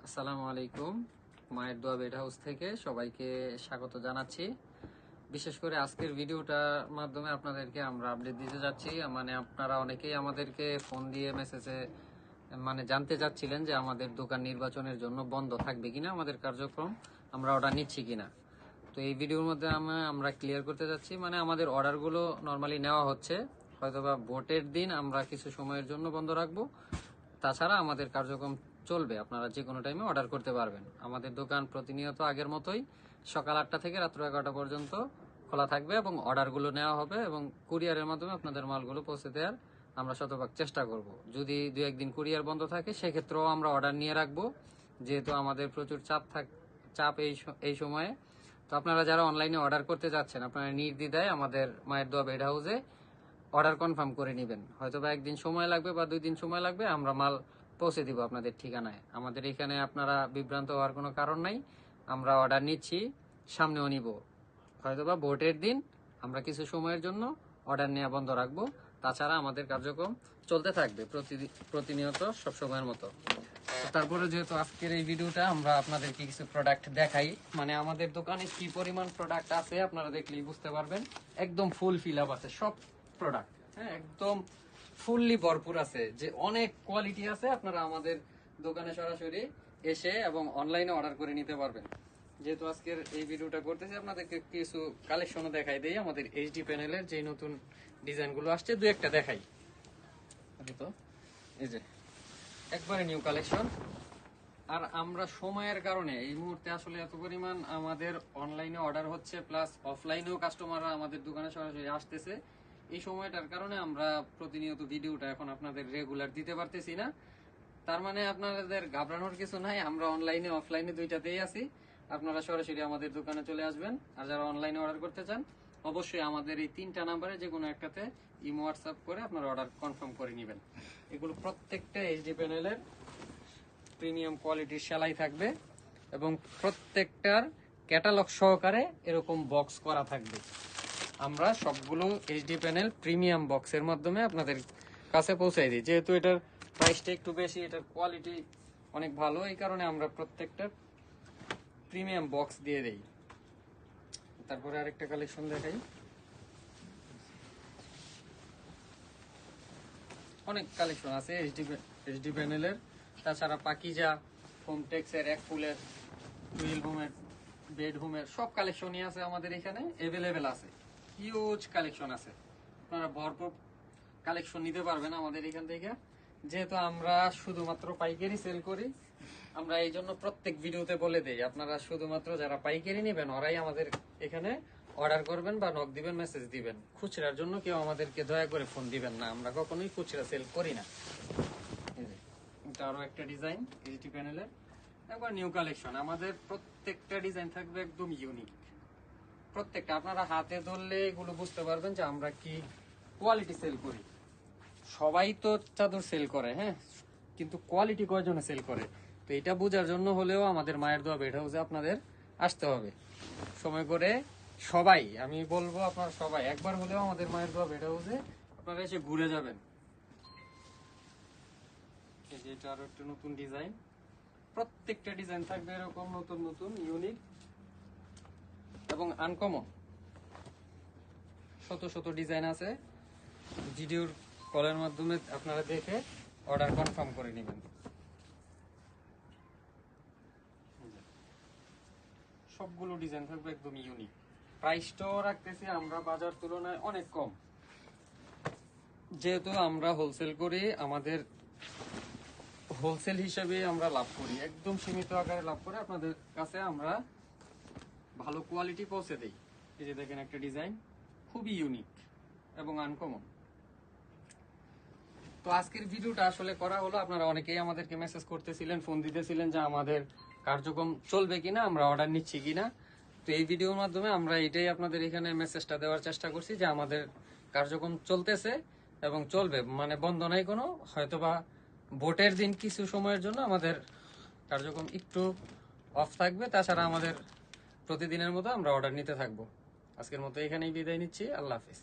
আসসালামু আলাইকুম। মায়ের দোয়া বেড হাউস থেকে সবাইকে স্বাগত জানাচ্ছি। বিশেষ করে আজকের ভিডিওটার মাধ্যমে আপনাদেরকে আমরা আপডেট দিতে যাচ্ছি। মানে আপনারা অনেকেই আমাদেরকে ফোন দিয়ে মেসেজে জানতে চাচ্ছিলেন যে আমাদের দোকান নির্বাচনের জন্য বন্ধ থাকবে কিনা, আমাদের কার্যক্রম আমরা অর্ডার নিচ্ছি কিনা। তো এই ভিডিওর মধ্যে আমরা ক্লিয়ার করতে যাচ্ছি, আমাদের অর্ডারগুলো নর্মালি নেওয়া হচ্ছে, হয়তোবা ভোটের দিন আমরা কিছু সময়ের জন্য বন্ধ রাখবো। তাছাড়া আমাদের কার্যক্রম চলবে, আপনারা যে কোনো টাইমে অর্ডার করতে পারবেন। আমাদের দোকান প্রতিনিয়ত আগের মতোই সকাল 8টা থেকে রাত্র 11টা পর্যন্ত খোলা থাকবে এবং অর্ডারগুলো নেওয়া হবে এবং কুরিয়ারের মাধ্যমে আপনাদের মালগুলো পৌঁছে দেওয়ার আমরা শতভাগ চেষ্টা করব। যদি দু একদিন কুরিয়ার বন্ধ থাকে সেক্ষেত্রেও আমরা অর্ডার নিয়ে রাখবো, যেহেতু আমাদের প্রচুর চাপ এই সময়ে। তো আপনারা যারা অনলাইনে অর্ডার করতে যাচ্ছেন, আপনারা নির্দ্বিধায় আমাদের মায়ের দোয়া বেড হাউসে অর্ডার কনফার্ম করে নেবেন। হয়তো বা একদিন সময় লাগবে বা 2 দিন সময় লাগবে, আমরা মাল পৌঁছে দিব আপনাদের ঠিকানায়। আমাদের এখানে আপনারা বিভ্রান্ত হওয়ার কোনো কারণ নাই। আমরা অর্ডার নিচ্ছি, সামনেও নিব। হয়তো বা ভোটের দিন আমরা কিছু সময়ের জন্য অর্ডার নেওয়া বন্ধ রাখবো। তাছাড়া আমাদের কার্যক্রম চলতে থাকবে প্রতিনিয়ত সব সময়ের মতো। তারপরে যেহেতু আজকের এই ভিডিওটা আমরা আপনাদেরকে কিছু প্রোডাক্ট দেখাই, আমাদের দোকানে কি পরিমাণ প্রোডাক্ট আছে আপনারা দেখলেই বুঝতে পারবেন। একদম ফুল ফিল আপ আছে সব প্রোডাক্ট, হ্যাঁ, একদম ফুললি ভরপুর আছে, যে অনেক কোয়ালিটি আছে। আপনারা আমাদের দোকানে সরাসরি এসে এবং অনলাইনে অর্ডার করে নিতে পারবেন। যেহেতু আজকের এই ভিডিওটা করতেছি, আপনাদেরকে কিছু কালেকশনও দেখাই দেই। আমাদের এইচডি প্যানেলের যে নতুন ডিজাইনগুলো আসছে দু একটা দেখাই। তো এই যে একবারে নিউ কালেকশন। আর আমরা সময়ের কারণে এই মুহূর্তে আসলে এত পরিমাণ আমাদের অনলাইনে অর্ডার হচ্ছে, প্লাস অফলাইনেও কাস্টমাররা আমাদের দোকানে সরাসরি আসতেছে। এই সময়টার কারণে আমরা প্রতিনিয়ত ভিডিওটা এখন আপনাদের রেগুলার দিতে পারতেছি না। তার মানে আপনাদের ঘাবড়ানোর কিছু নাই, আমরা অনলাইনে অফলাইনে দুইটাতেই আছি। আপনারা সরাসরি আমাদের দোকানে চলে আসবেন। আর যারা অনলাইনে অর্ডার করতে চান, অবশ্যই আমাদের এই 3টা নাম্বারে যে কোনো একটাতে ইমো হোয়াটসঅ্যাপ করে আপনারা অর্ডার কনফার্ম করে নেবেন। এগুলো প্রত্যেকটা এইচডি প্যানেলের প্রিমিয়াম কোয়ালিটির সেলাই থাকবে এবং প্রত্যেকটার ক্যাটালগ সহকারে এরকম বক্স করা থাকবে। আমরা সবগুলো এইচডি প্যানেল প্রিমিয়াম বক্সের মাধ্যমে আপনাদের কাছে পৌঁছাই দিই। যেহেতু এটার প্রাইসটা একটু বেশি, এটার কোয়ালিটি অনেক ভালো, এই কারণে আমরা প্রত্যেকটা প্রিমিয়াম বক্স দিয়ে দেই। তারপরে আরেকটা কালেকশন দেখাই। অনেক কালেকশন আছে এইচডি প্যানেলের। তাছাড়া পাকিজা, হোমটেক্সের, এক ফুলের, টুইল হোমের, বেড হোমের সব কালেকশনই আছে আমাদের এখানে অ্যাভেলেবেল আছে। হিউজ কালেকশন আছে, আপনারা ভরপুর কালেকশন নিতে পারবেন আমাদের এখান থেকে। যেহেতু আমরা শুধুমাত্র পাইকারি সেল করি, আমরা এই জন্য প্রত্যেক ভিডিওতে বলে দেই আপনারা শুধুমাত্র যারা পাইকারি নেবেন ওরাই আমাদের এখানে অর্ডার করবেন বা নক দিবেন, মেসেজ দিবেন। খুচরার জন্য কেউ আমাদেরকে দয়া করে ফোন দিবেন না, আমরা কখনোই খুচরা সেল করি না। এটা আরো একটা ডিজাইন এইচডি প্যানেলের, একবার নিউ কালেকশন। আমাদের প্রত্যেকটা ডিজাইন থাকবে একদম ইউনিক। প্রত্যেকটা আপনারা হাতে ধরলে এগুলো বুঝতে পারবেন যে আমরা কি কোয়ালিটি সেল করি। সবাই তো চাদর সেল করে, হ্যাঁ, কিন্তু কোয়ালিটি কয়জনে সেল করে? তো এটা বোঝার জন্য হলেও আমাদের মায়ের দোয়া বেড হাউসে আপনাদের আসতে হবে সময় করে। সবাই, আমি বলবো আপনারা সবাই একবার হলেও আমাদের মায়ের দোয়া বেড হাউসে আপনারা এসে ঘুরে যাবেন। এটা আরো একটা নতুন ডিজাইন। প্রত্যেকটা ডিজাইন থাকবে এরকম নতুন নতুন, ইউনিক এবং আনকমন। শত শত ডিজাইন আছে। ভিডিওর কলের মাধ্যমে আপনারা দেখে অর্ডার কনফার্ম করে নেবেন। সবগুলো ডিজাইন থাকবে একদম ইউনিক। প্রাইসটাও রাখতেছি আমরা বাজার তুলনায় অনেক কম। যেহেতু আমরা হোলসেল করি, আমাদের হোলসেল হিসেবে আমরা লাভ করি, একদম সীমিত আকারে লাভ করে আপনাদের কাছে আমরা ভালো কোয়ালিটি পৌঁছে দেই। এই যে দেখেন একটা ডিজাইন খুবই ইউনিক এবং আনকমন। তো আজকের ভিডিওটা আসলে করা হলো, আপনারা অনেকেই আমাদেরকে মেসেজ করতেছিলেন, ফোন দিতেছিলেন যে আমাদের কার্যক্রম চলবে কিনা, আমরা অর্ডার নিচ্ছি কিনা। তো এই ভিডিওর মাধ্যমে আমরা এটাই আপনাদের এখানে মেসেজটা দেওয়ার চেষ্টা করছি যে আমাদের কার্যক্রম চলতেছে এবং চলবে, বন্ধ নাই কোনো। হয়তোবা ভোটের দিন কিছু সময়ের জন্য আমাদের কার্যক্রম একটু অফ থাকবে, তাছাড়া আমাদের প্রতিদিনের মতো আমরা অর্ডার নিতে থাকবো। আজকের মতো এখানেই বিদায় নিচ্ছি। আল্লাহ হাফিজ।